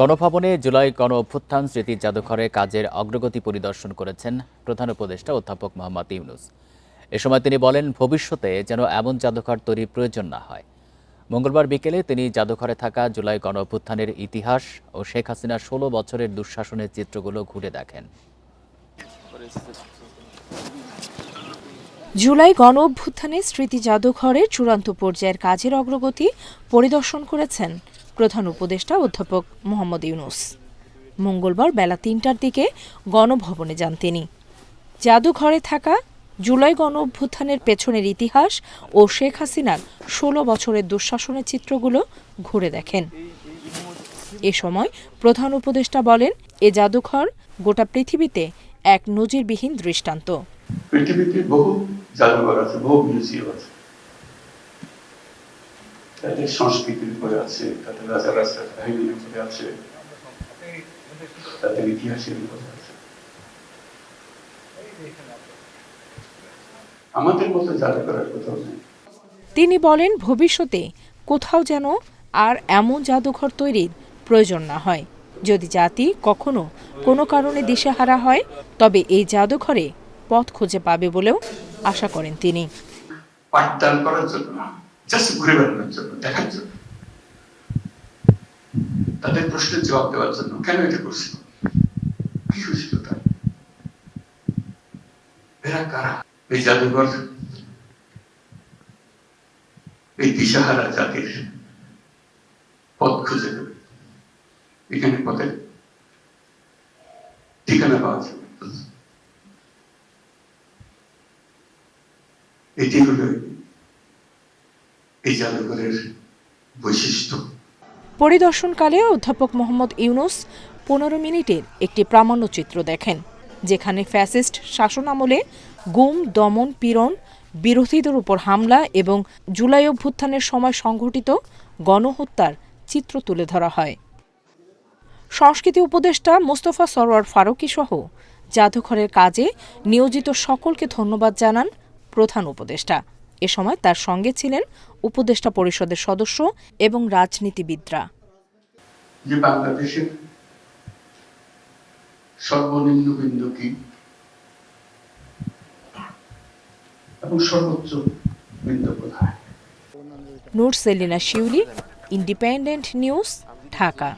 গণভবনে জুলাই গণ অভ্যুত্থান স্মৃতি জাদুঘরে কাজের অগ্রগতি পরিদর্শন করেছেন প্রধান উপদেষ্টা অধ্যাপক মোহাম্মদ ইউনূস। এ সময় তিনি বলেন, ভবিষ্যতে যেন এমন জাদুঘর তৈরির প্রয়োজন না হয়। মঙ্গলবার বিকেলে তিনি জাদুঘরে থাকা জুলাই গণ অভ্যুত্থানের ইতিহাস ও শেখ হাসিনার ১৬ বছরের দুঃশাসনের চিত্রগুলো ঘুরে দেখেন। জুলাই গণ অভ্যুত্থানের স্মৃতি জাদুঘরের চূড়ান্ত পর্যায়ের কাজের অগ্রগতি পরিদর্শন করেছেন প্রধান উপদেষ্টা অধ্যাপক মোহাম্মদ ইউনূস। মঙ্গলবার বেলা ৩টার দিকে গণভবনে যান তিনি। জাদুঘরে থাকা জুলাই গণ অভ্যুত্থানের পেছনের ইতিহাস ও শেখ হাসিনার ১৬ বছরের দুঃশাসনের চিত্রগুলো ঘুরে দেখেন। এ সময় প্রধান উপদেষ্টা বলেন, এ জাদুঘর গোটা পৃথিবীতে এক নজিরবিহীন দৃষ্টান্ত। পৃথিবীতে বহু জাদুঘর আছে, বহু মিউজিয়াম আছে, তাদের সংস্কৃতির উপরে আছে, তাদের রাজা রাজার কাহিনীর উপরে আছে, তাদের ইতিহাসের উপরে আছে। আমাদের মতো জাদুঘর আর কোথাও নেই। তিনি বলেন, ভবিষ্যতে কোথাও যেন আর এমন জাদুঘর তৈরির প্রয়োজন না হয়। যদি জাতি কখনো কোনো কারণে দিশেহারা হয়, তবে এই জাদুঘরে পথ খুঁজে পাবে বলেও আশা করেন তিনি। পাঠদান করার জন্য না, জাস্ট ঘুরে বেড়ানোর জন্য, দেখার জন্য, তাদের প্রশ্নের জবাব দেওয়ার জন্য। কেন এটা করছিল, কি হয়েছিল তার, এরা কারা? এই জাদুঘর এই দিশাহারা জাতির পথ খুঁজে দেবে। এখানে পথের ঠিকানা পাওয়া যাবে। এটি হলো এই জাদুঘরের বৈশিষ্ট্য। পরিদর্শনকালে অধ্যাপক মোহাম্মদ ইউনূস ১৫ মিনিটের একটি প্রামাণ্যচিত্র দেখেন, যেখানে ফ্যাসিস্ট শাসনামলে গুম, দমন, পীড়ন, বিরোধীদের উপর হামলা এবং জুলাই অভ্যুত্থানের সময় সংঘটিত গণহত্যার চিত্র তুলে ধরা হয়। সংস্কৃতি উপদেষ্টা মোস্তফা সরোয়ার ফারুকী সহ জাদুঘরের কাজে নিয়োজিত সকলকে ধন্যবাদ জানান প্রধান উপদেষ্টা। এ সময় তার সঙ্গে ছিলেন উপদেষ্টা পরিষদের সদস্য এবং রাজনীতিবিদরা। যে বাংলাদেশের সর্বনিম্ন বিন্দু কি এবং সর্বোচ্চ বিন্দু কোথায়? নূর সেলিনা শিউলি, ইন্ডিপেন্ডেন্ট নিউজ, ঢাকা।